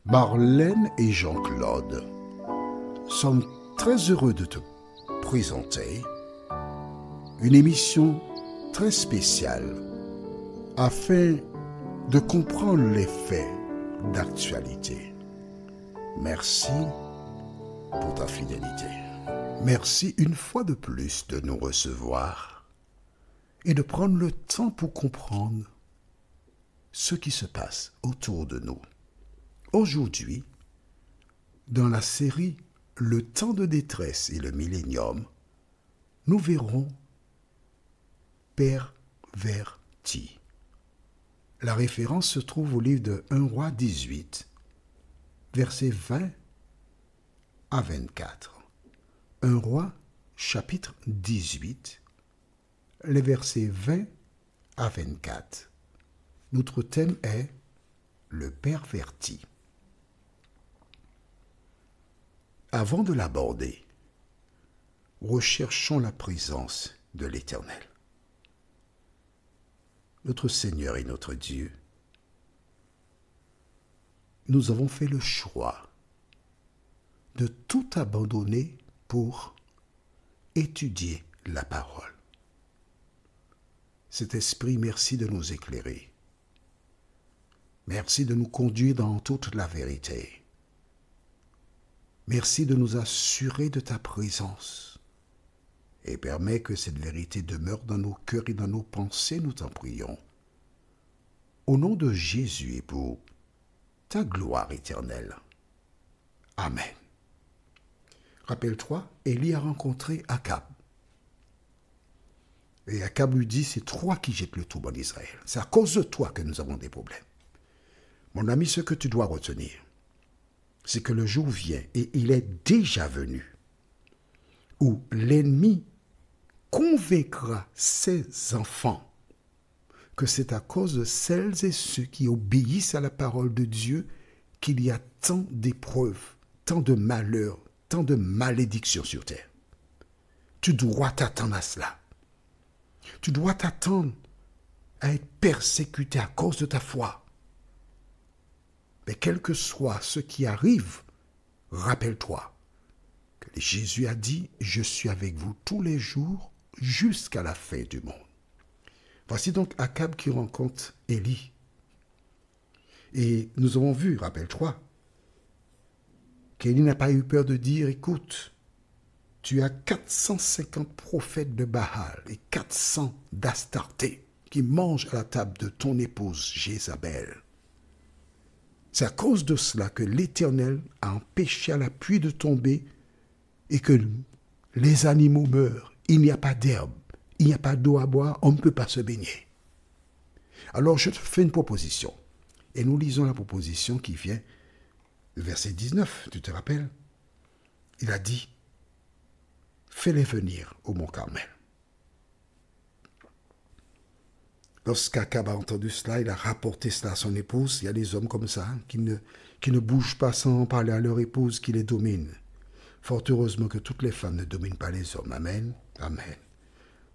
Marlène et Jean-Claude sommes très heureux de te présenter une émission très spéciale afin de comprendre les faits d'actualité. Merci pour ta fidélité. Merci une fois de plus de nous recevoir et de prendre le temps pour comprendre ce qui se passe autour de nous. Aujourd'hui, dans la série Le temps de détresse et le millénium, nous verrons perverti. La référence se trouve au livre de 1 Roi 18, versets 20 à 24. 1 Roi, chapitre 18, les versets 20 à 24. Notre thème est le perverti. Avant de l'aborder, recherchons la présence de l'Éternel. Notre Seigneur et notre Dieu, nous avons fait le choix de tout abandonner pour étudier la parole. Cet esprit, merci de nous éclairer. Merci de nous conduire dans toute la vérité. Merci de nous assurer de ta présence et permets que cette vérité demeure dans nos cœurs et dans nos pensées, nous t'en prions. Au nom de Jésus et pour ta gloire éternelle. Amen. Rappelle-toi, Élie a rencontré Akab. Et Akab lui dit, c'est toi qui jettes le trouble en Israël. C'est à cause de toi que nous avons des problèmes. Mon ami, ce que tu dois retenir, c'est que le jour vient, et il est déjà venu, où l'ennemi convaincra ses enfants que c'est à cause de celles et ceux qui obéissent à la parole de Dieu qu'il y a tant d'épreuves, tant de malheurs, tant de malédictions sur terre. Tu dois t'attendre à cela. Tu dois t'attendre à être persécuté à cause de ta foi. Mais quel que soit ce qui arrive, rappelle-toi que Jésus a dit « Je suis avec vous tous les jours jusqu'à la fin du monde ». Voici donc Akab qui rencontre Élie. Et nous avons vu, rappelle-toi, qu'Élie n'a pas eu peur de dire « Écoute, tu as 450 prophètes de Baal et 400 d'Astarté qui mangent à la table de ton épouse Jézabel. » C'est à cause de cela que l'Éternel a empêché à la pluie de tomber et que les animaux meurent. Il n'y a pas d'herbe, il n'y a pas d'eau à boire, on ne peut pas se baigner. Alors je te fais une proposition. Et nous lisons la proposition qui vient du verset 19, tu te rappelles? Il a dit, fais-les venir au mont Carmel. Lorsqu'Akab a entendu cela, il a rapporté cela à son épouse. Il y a des hommes comme ça qui ne bougent pas sans parler à leur épouse, qui les dominent. Fort heureusement que toutes les femmes ne dominent pas les hommes. Amen. Amen.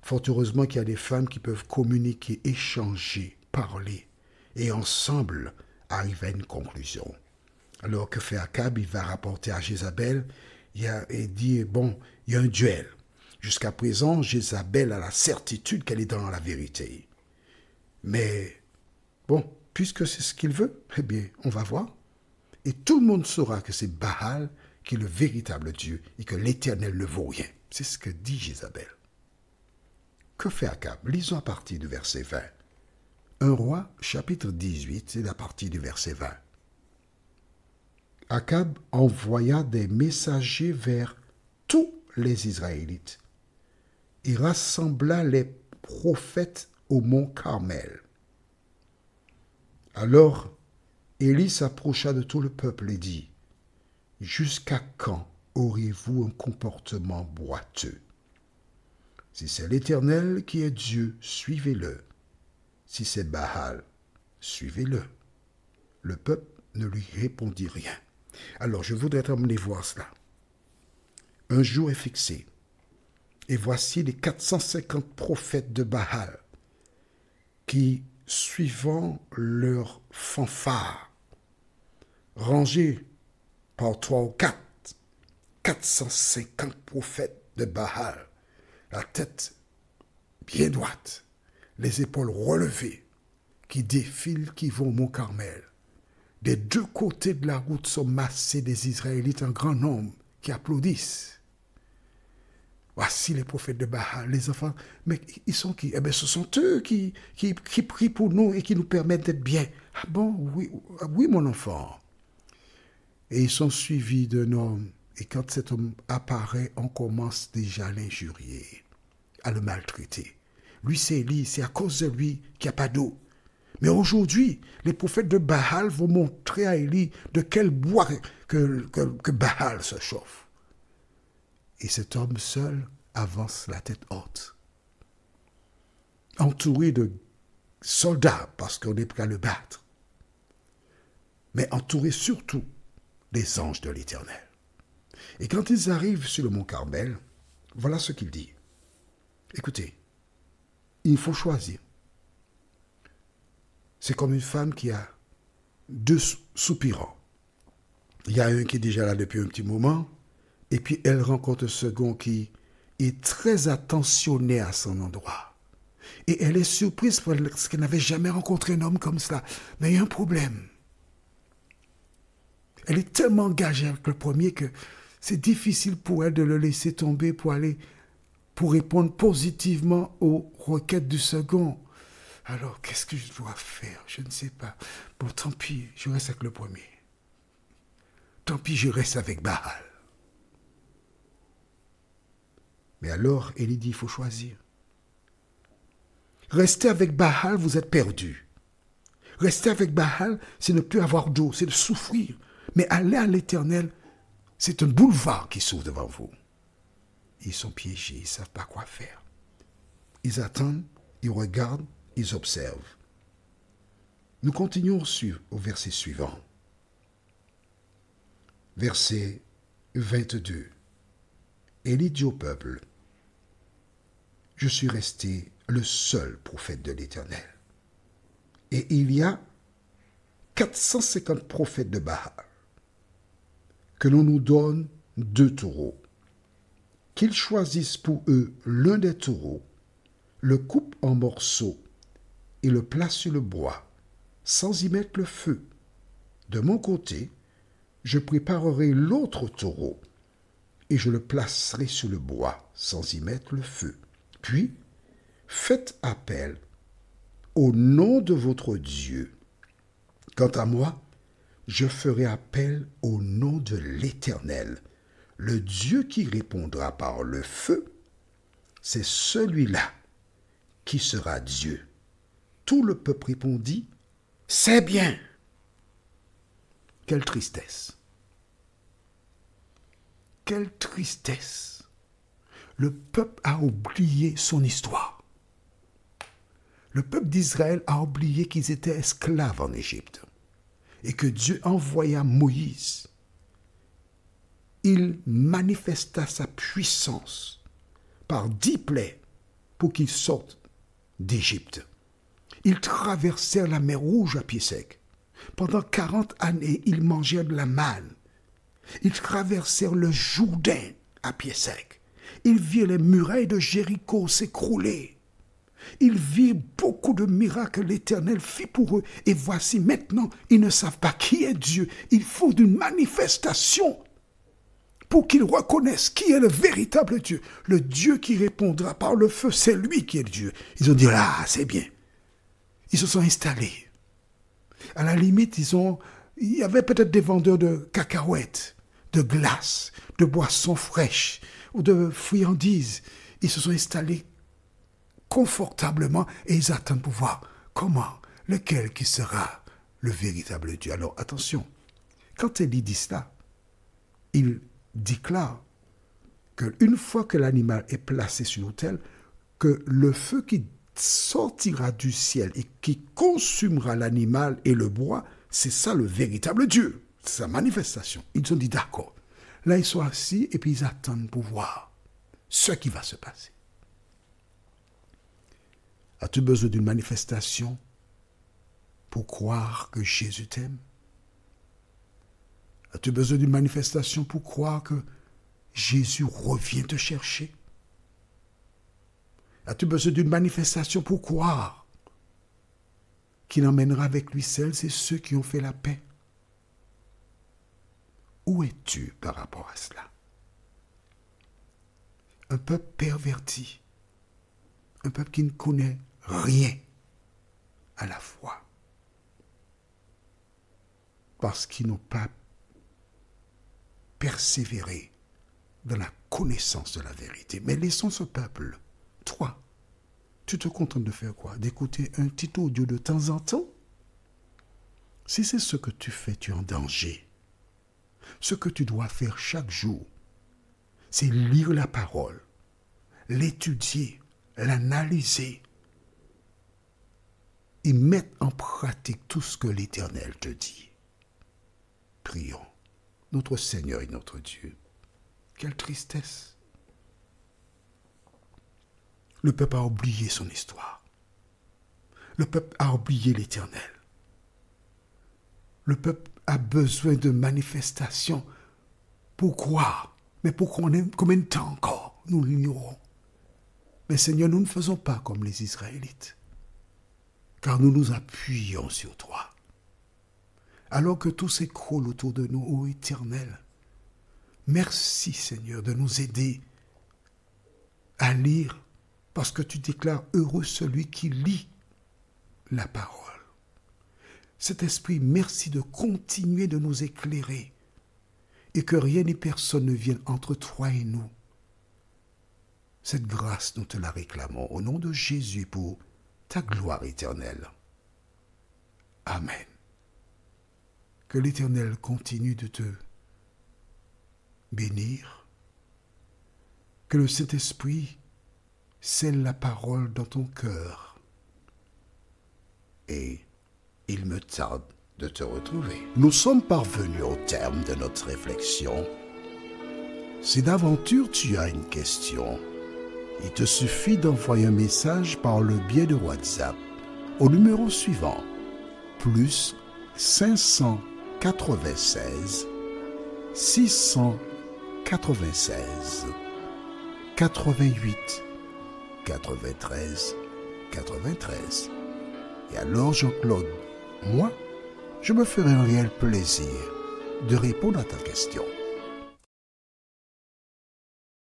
Fort heureusement qu'il y a des femmes qui peuvent communiquer, échanger, parler et ensemble arriver à une conclusion. Alors que fait Akab? Il va rapporter à Jézabel et dit, bon, il y a un duel. Jusqu'à présent, Jézabel a la certitude qu'elle est dans la vérité. Mais, bon, puisque c'est ce qu'il veut, eh bien, on va voir. Et tout le monde saura que c'est Baal qui est le véritable Dieu et que l'Éternel ne vaut rien. C'est ce que dit Jézabel. Que fait Akab? Lisons à partir du verset 20. 1 Roi, chapitre 18, c'est à partir du verset 20. Akab envoya des messagers vers tous les Israélites et rassembla les prophètes au mont Carmel. Alors, Élie s'approcha de tout le peuple et dit, « Jusqu'à quand aurez-vous un comportement boiteux? Si c'est l'Éternel qui est Dieu, suivez-le. Si c'est Baal, suivez-le. » Le peuple ne lui répondit rien. Alors, je voudrais t'emmener voir cela. Un jour est fixé, et voici les 450 prophètes de Baal qui, suivant leur fanfare, rangés par 3 ou 4, 450 prophètes de Baal, la tête bien droite, les épaules relevées, qui défilent, qui vont au Mont Carmel. Des deux côtés de la route sont massés des Israélites en grand nombre qui applaudissent. Voici les prophètes de Baal, les enfants. Mais ils sont qui? Eh bien, ce sont eux qui prient pour nous et qui nous permettent d'être bien. Ah bon? Oui, oui, mon enfant. Et ils sont suivis d'un homme. Et quand cet homme apparaît, on commence déjà à l'injurier, à le maltraiter. Lui, c'est Élie, c'est à cause de lui qu'il n'y a pas d'eau. Mais aujourd'hui, les prophètes de Baal vont montrer à Élie de quel bois que Baal se chauffe. Et cet homme seul avance la tête haute, entouré de soldats, parce qu'on est prêt à le battre, mais entouré surtout des anges de l'Éternel. Et quand ils arrivent sur le mont Carmel, voilà ce qu'il dit. Écoutez, il faut choisir. C'est comme une femme qui a deux soupirants. Il y a un qui est déjà là depuis un petit moment, et puis elle rencontre un second qui est très attentionné à son endroit. Et elle est surprise parce qu'elle n'avait jamais rencontré un homme comme cela. Mais il y a un problème. Elle est tellement engagée avec le premier que c'est difficile pour elle de le laisser tomber pour répondre positivement aux requêtes du second. Alors, qu'est-ce que je dois faire? Je ne sais pas. Bon, tant pis, je reste avec le premier. Tant pis, je reste avec Baal. Mais alors, Élie dit, il faut choisir. Rester avec Baal, vous êtes perdu. Rester avec Baal, c'est ne plus avoir d'eau, c'est de souffrir. Mais aller à l'Éternel, c'est un boulevard qui s'ouvre devant vous. Ils sont piégés, ils ne savent pas quoi faire. Ils attendent, ils regardent, ils observent. Nous continuons au verset suivant. Verset 22. Élie dit au peuple, « Je suis resté le seul prophète de l'Éternel. Et il y a 450 prophètes de Baal. Que l'on nous donne 2 taureaux. Qu'ils choisissent pour eux l'un des taureaux, le coupent en morceaux et le placent sur le bois, sans y mettre le feu. De mon côté, je préparerai l'autre taureau et je le placerai sur le bois, sans y mettre le feu. Puis, faites appel au nom de votre Dieu. Quant à moi, je ferai appel au nom de l'Éternel. Le Dieu qui répondra par le feu, c'est celui-là qui sera Dieu. » Tout le peuple répondit, « C'est bien. » Quelle tristesse. Quelle tristesse. Le peuple a oublié son histoire. Le peuple d'Israël a oublié qu'ils étaient esclaves en Égypte et que Dieu envoya Moïse. Il manifesta sa puissance par 10 plaies pour qu'ils sortent d'Égypte. Ils traversèrent la mer Rouge à pied sec. Pendant 40 années, ils mangèrent de la manne. Ils traversèrent le Jourdain à pied sec. Ils virent les murailles de Jéricho s'écrouler. Ils virent beaucoup de miracles que l'Éternel fit pour eux. Et voici maintenant, ils ne savent pas qui est Dieu. Il faut une manifestation pour qu'ils reconnaissent qui est le véritable Dieu. Le Dieu qui répondra par le feu, c'est lui qui est Dieu. Ils ont dit, ah, c'est bien. Ils se sont installés. À la limite, il y avait peut-être des vendeurs de cacahuètes, de glace, de boissons fraîches ou de friandises. Ils se sont installés confortablement et ils attendent pour voir comment, lequel qui sera le véritable Dieu. Alors attention, quand Élie dit cela, il déclare qu'une fois que l'animal est placé sur l'autel, que le feu qui sortira du ciel et qui consumera l'animal et le bois, c'est ça le véritable Dieu, c'est sa manifestation. Ils ont dit d'accord. Là, ils sont assis et puis ils attendent pour voir ce qui va se passer. As-tu besoin d'une manifestation pour croire que Jésus t'aime? As-tu besoin d'une manifestation pour croire que Jésus revient te chercher? As-tu besoin d'une manifestation pour croire qu'il emmènera avec lui seuls et ceux qui ont fait la paix? Où es-tu par rapport à cela? Un peuple perverti, un peuple qui ne connaît rien à la foi, parce qu'ils n'ont pas persévéré dans la connaissance de la vérité. Mais laissons ce peuple. Toi, tu te contentes de faire quoi? D'écouter un petit audio de temps en temps? Si c'est ce que tu fais, tu es en danger. Ce que tu dois faire chaque jour, c'est lire la parole, l'étudier, l'analyser et mettre en pratique tout ce que l'Éternel te dit. Prions. Notre Seigneur et notre Dieu. Quelle tristesse. Le peuple a oublié son histoire. Le peuple a oublié l'Éternel. Le peuple a besoin de manifestations pour croire. Mais pour combien de temps encore nous l'ignorons? Mais Seigneur, nous ne faisons pas comme les Israélites, car nous nous appuyons sur toi. Alors que tout s'écroule autour de nous, ô Éternel, merci Seigneur de nous aider à lire, parce que tu déclares heureux celui qui lit la parole. Cet esprit, merci de continuer de nous éclairer et que rien ni personne ne vienne entre toi et nous. Cette grâce, nous te la réclamons au nom de Jésus pour ta gloire éternelle. Amen. Que l'Éternel continue de te bénir. Que le Saint-Esprit scelle la parole dans ton cœur. Et il me tarde de te retrouver. Nous sommes parvenus au terme de notre réflexion. Si d'aventure tu as une question, il te suffit d'envoyer un message par le biais de WhatsApp au numéro suivant, plus 596 696 88 93 93. Et alors Jean-Claude, moi, je me ferai un réel plaisir de répondre à ta question.